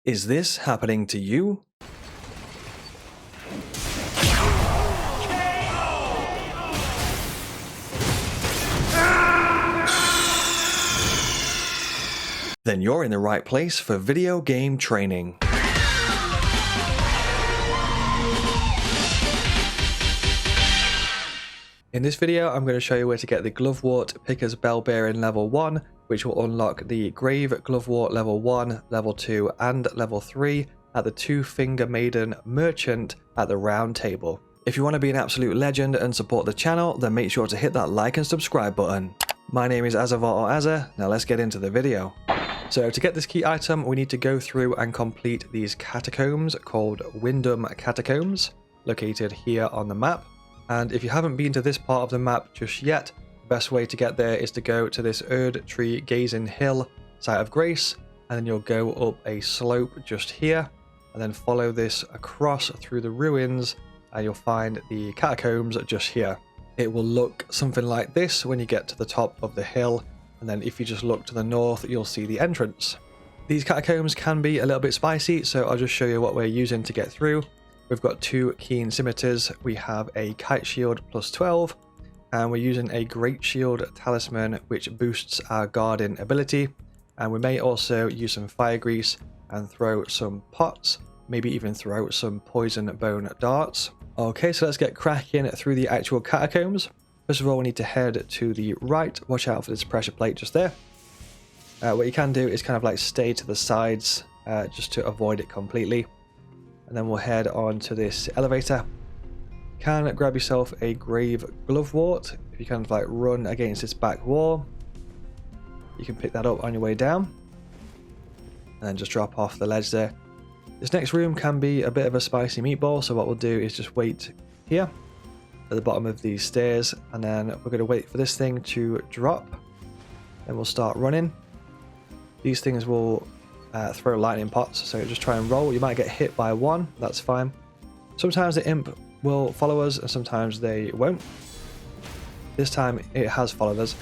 Is this happening to you? Then you're in the right place for video game training. In this video, I'm going to show you where to get the Glovewort Picker's Bell Bearing level 1, which will unlock the Grave Glovewort level 1, level 2 and level 3 at the Two Finger Maiden Merchant at the Round Table. If you want to be an absolute legend and support the channel, then make sure to hit that like and subscribe button. My name is Azzavhar or Azza. Now let's get into the video. So to get this key item, we need to go through and complete these catacombs called Wyndham Catacombs, located here on the map. And if you haven't been to this part of the map just yet, the best way to get there is to go to this Erd Tree Gazing Hill site of Grace, and then you'll go up a slope just here, and then follow this across through the ruins, and you'll find the catacombs just here. It will look something like this when you get to the top of the hill, and then if you just look to the north, you'll see the entrance. These catacombs can be a little bit spicy, so I'll just show you what we're using to get through. We've got two keen scimitars, we have a kite shield plus 12, and we're using a great shield talisman which boosts our guarding ability, and we may also use some fire grease and throw some pots, maybe even throw some poison bone darts. Okay, so let's get cracking through the actual catacombs. First of all, we need to head to the right. Watch out for this pressure plate just there. What you can do is kind of like stay to the sides just to avoid it completely. And then we'll head on to this elevator. You can grab yourself a Grave Glovewort. If you kind of like run against this back wall, you can pick that up on your way down. And then just drop off the ledge there. This next room can be a bit of a spicy meatball, so what we'll do is just wait here at the bottom of these stairs, and then we're going to wait for this thing to drop. Then we'll start running. These things will throw lightning pots, so just try and roll. You might get hit by one, that's fine. Sometimes the imp will follow us and sometimes they won't. This time it has followed us,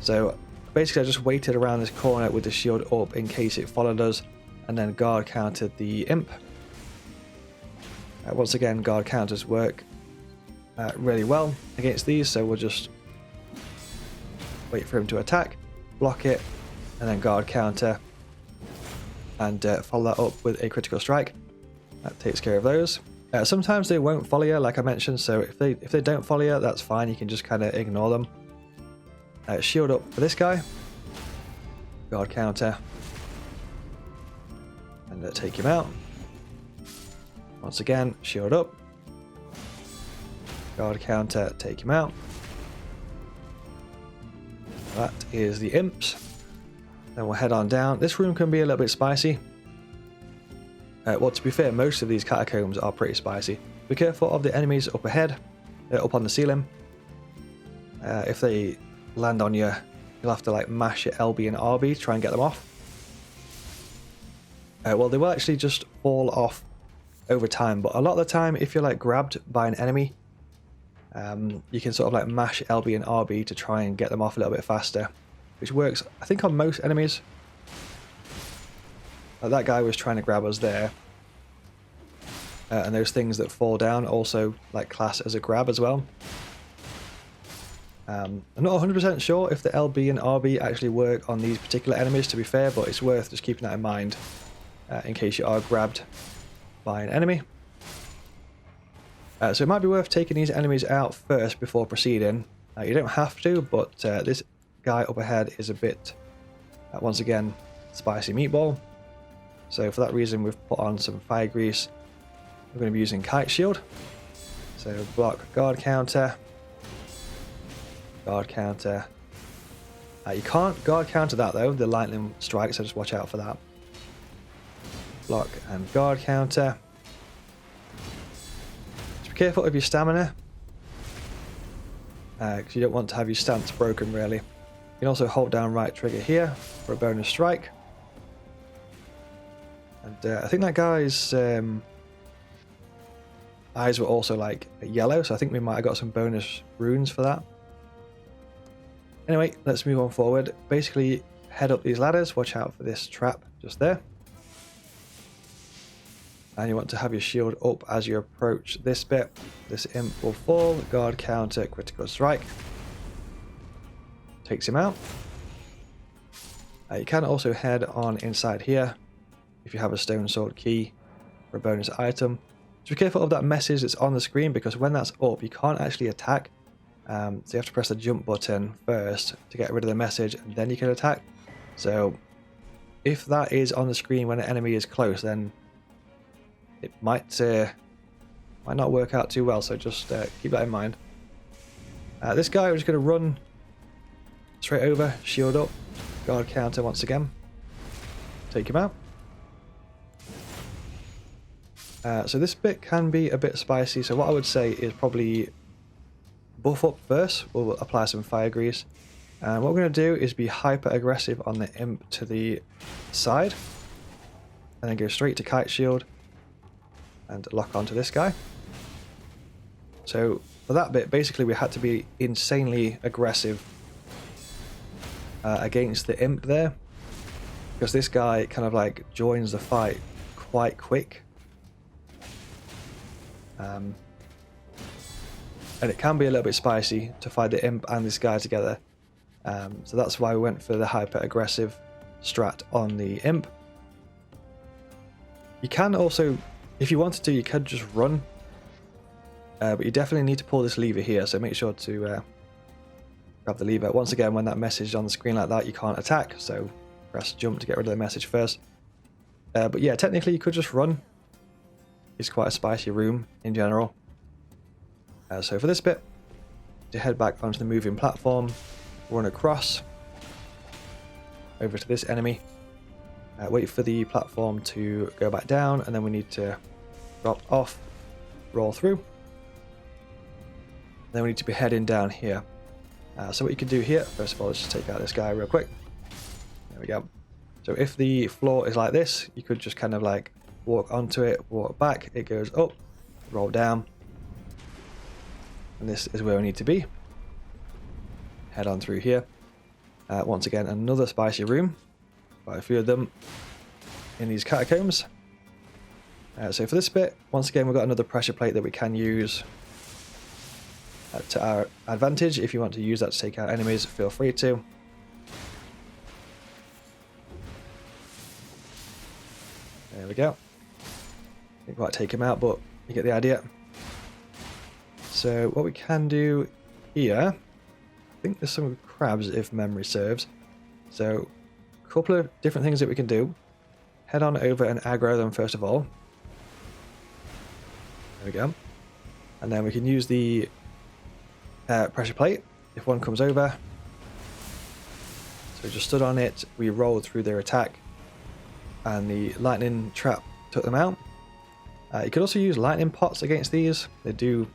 so basically I just waited around this corner with the shield up in case it followed us, and then guard countered the imp. Once again, guard counters work really well against these, so we'll just wait for him to attack, block it, and then guard counter, and follow that up with a critical strike. That takes care of those. Sometimes they won't follow you, like I mentioned, so if they don't follow you, that's fine. You can just kind of ignore them. Shield up for this guy, guard counter, and take him out. Once again, shield up, guard counter, take him out. That is the imps. Then we'll head on down. This room can be a little bit spicy. Well, to be fair, most of these catacombs are pretty spicy. Be careful of the enemies up ahead, up on the ceiling. If they land on you, you'll have to like mash your LB and RB to try and get them off. Well, they will actually just fall off over time, but a lot of the time, if you're like grabbed by an enemy, you can sort of like mash LB and RB to try and get them off a little bit faster, which works, I think, on most enemies. That guy was trying to grab us there. And those things that fall down also like class as a grab as well. I'm not 100% sure if the LB and RB actually work on these particular enemies, to be fair, but it's worth just keeping that in mind in case you are grabbed by an enemy. So it might be worth taking these enemies out first before proceeding. You don't have to, but this guy up ahead is a bit, once again, spicy meatball. So for that reason, we've put on some fire grease. We're going to be using kite shield. So block, guard counter, guard counter. You can't guard counter that though, the lightning strike, so just watch out for that. Block and guard counter. Just be careful of your stamina, because you don't want to have your stance broken really. You can also hold down right trigger here for a bonus strike. And I think that guy's eyes were also like yellow, so I think we might have got some bonus runes for that. Anyway, let's move on forward. Basically, head up these ladders, watch out for this trap just there. And you want to have your shield up as you approach this bit. This imp will fall, guard counter, critical strike. Takes him out. You can also head on inside here if you have a stone sword key for a bonus item. Just be careful of that message that's on the screen, because when that's up you can't actually attack. So you have to press the jump button first to get rid of the message, and then you can attack. So if that is on the screen when an enemy is close, then it might not work out too well, so just keep that in mind. This guy, we're just going to run straight over, shield up, guard counter once again, take him out. So this bit can be a bit spicy, so what I would say is probably buff up first. We'll apply some fire grease. And what we're going to do is be hyper aggressive on the imp to the side, and then go straight to kite shield and lock onto this guy. So for that bit, basically we had to be insanely aggressive against the imp there, because this guy kind of like joins the fight quite quick. And it can be a little bit spicy to fight the imp and this guy together. So that's why we went for the hyper aggressive strat on the imp. You can also, if you wanted to, you could just run. But you definitely need to pull this lever here, so make sure to grab the lever. Once again, when that message is on the screen like that, you can't attack, so press jump to get rid of the message first. But yeah, technically you could just run. It's quite a spicy room in general. So for this bit, to head back onto the moving platform, run across over to this enemy, wait for the platform to go back down, and then we need to drop off, roll through. Then we need to be heading down here. So what you can do here, first of all, is just take out this guy real quick. There we go. So if the floor is like this, you could just kind of like walk onto it, walk back, it goes up, roll down. And this is where we need to be. Head on through here. Once again, another spicy room. Quite a few of them in these catacombs. So for this bit, once again, we've got another pressure plate that we can use to our advantage. If you want to use that to take out enemies, feel free to. There we go. Didn't quite take him out, but you get the idea. So what we can do here, I think there's some crabs if memory serves. So a couple of different things that we can do. Head on over and aggro them first of all. There we go. And then we can use the pressure plate if one comes over. So we just stood on it, we rolled through their attack, and the lightning trap took them out. You could also use lightning pots against these. They do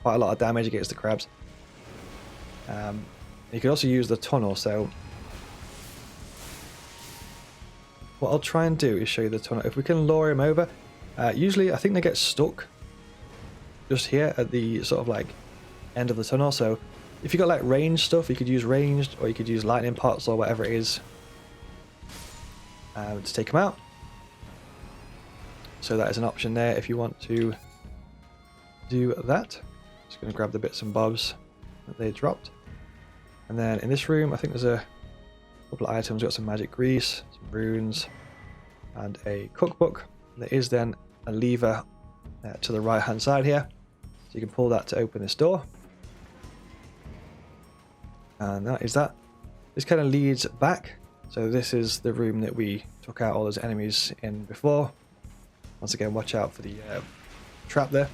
quite a lot of damage against the crabs. You could also use the tunnel. So what I'll try and do is show you the tunnel. If we can lure him over, usually I think they get stuck just here at the sort of like end of the tunnel. So if you got like ranged stuff, you could use ranged, or you could use lightning pots or whatever it is to take them out. So that is an option there if you want to do that. Just going to grab the bits and bobs that they dropped. And then in this room, I think there's a couple of items. We've got some magic grease, some runes, and a cookbook. There is then a lever to the right hand side here. So you can pull that to open this door. And that is that. This kind of leads back. So this is the room that we took out all those enemies in before. Once again, watch out for the trap there.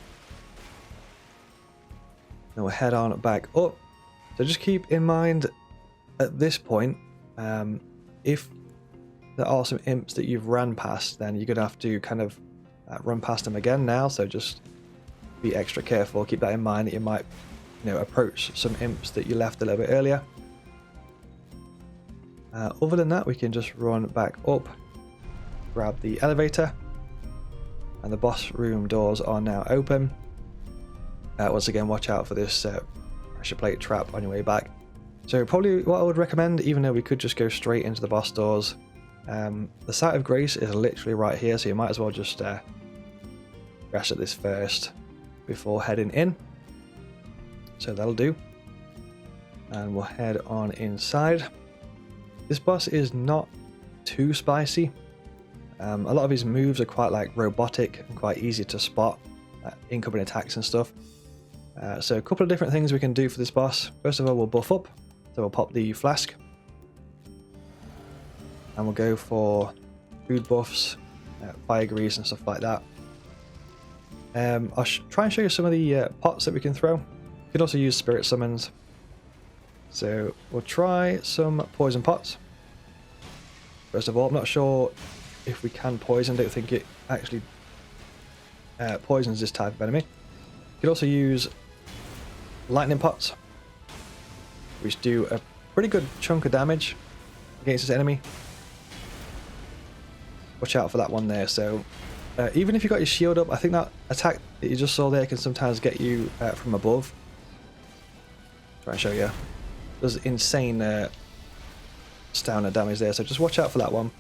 Then we'll head on back up. So just keep in mind at this point, if there are some imps that you've ran past, then you're going to have to kind of run past them again now. So just be extra careful. Keep that in mind that you might, approach some imps that you left a little bit earlier. Other than that, we can just run back up, grab the elevator, and the boss room doors are now open. Once again, watch out for this pressure plate trap on your way back. So probably what I would recommend, even though we could just go straight into the boss doors, the site of grace is literally right here, so you might as well just rest of this first before heading in. So that'll do. And we'll head on inside. This boss is not too spicy. A lot of his moves are quite like robotic and quite easy to spot, incoming attacks and stuff. So a couple of different things we can do for this boss. First of all, we'll buff up. So we'll pop the flask. And we'll go for food buffs, fire grease and stuff like that. I'll try and show you some of the pots that we can throw. You can also use spirit summons. So we'll try some poison pots. First of all, I'm not sure if we can poison. I don't think it actually poisons this type of enemy. You can also use lightning pots, which do a pretty good chunk of damage against this enemy. Watch out for that one there. So even if you got your shield up, I think that attack that you just saw there can sometimes get you from above. Try and show you. Does insane stamina damage there, so just watch out for that one.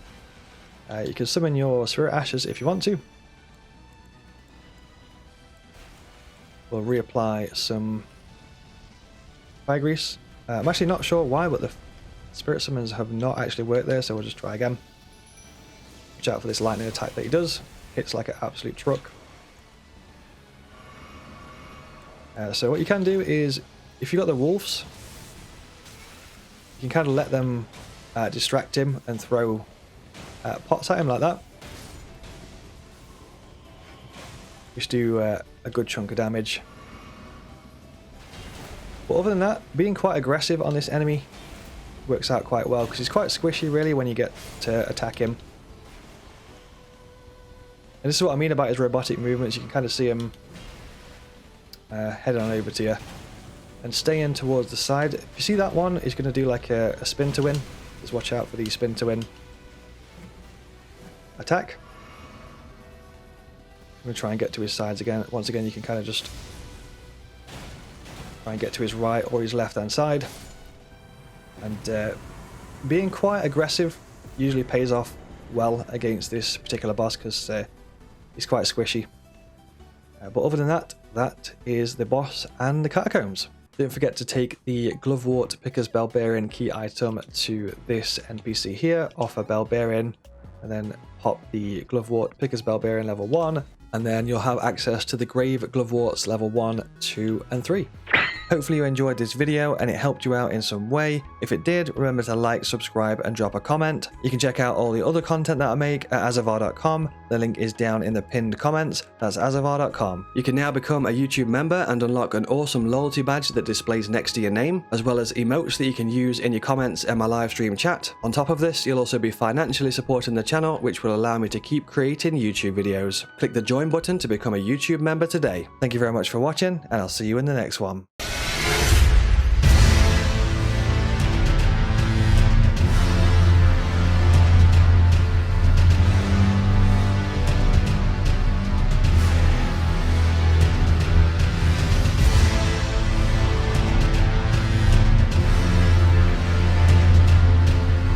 You can summon your spirit ashes if you want to. We'll reapply some fire grease. I'm actually not sure why, but the spirit summons have not actually worked there, so we'll just try again. Watch out for this lightning attack that he does. Hits like an absolute truck. So what you can do is, if you've got the wolves, you can kind of let them distract him and throw pots at him like that. Just do a good chunk of damage. But other than that, being quite aggressive on this enemy works out quite well, because he's quite squishy really when you get to attack him. And this is what I mean about his robotic movements. You can kind of see him head on over to you and stay in towards the side. If you see that one, he's going to do like a spin to win. Just watch out for the spin to win attack. I'm going to try and get to his sides again. Once again, you can kind of just try and get to his right or his left hand side. And being quite aggressive usually pays off well against this particular boss, because he's quite squishy. But other than that, that is the boss and the Catacombs. Don't forget to take the Glovewort Pickers Barbarian key item to this NPC here, offer Barbarian, and then pop the Glovewort Pickers Barbarian level 1, and then you'll have access to the Grave Gloveworts level 1, 2, and 3. Hopefully you enjoyed this video and it helped you out in some way. If it did, remember to like, subscribe, and drop a comment. You can check out all the other content that I make at Azzavhar.com. The link is down in the pinned comments. That's Azzavhar.com. You can now become a YouTube member and unlock an awesome loyalty badge that displays next to your name, as well as emotes that you can use in your comments and my live stream chat. On top of this, you'll also be financially supporting the channel, which will allow me to keep creating YouTube videos. Click the join button to become a YouTube member today. Thank you very much for watching, and I'll see you in the next one.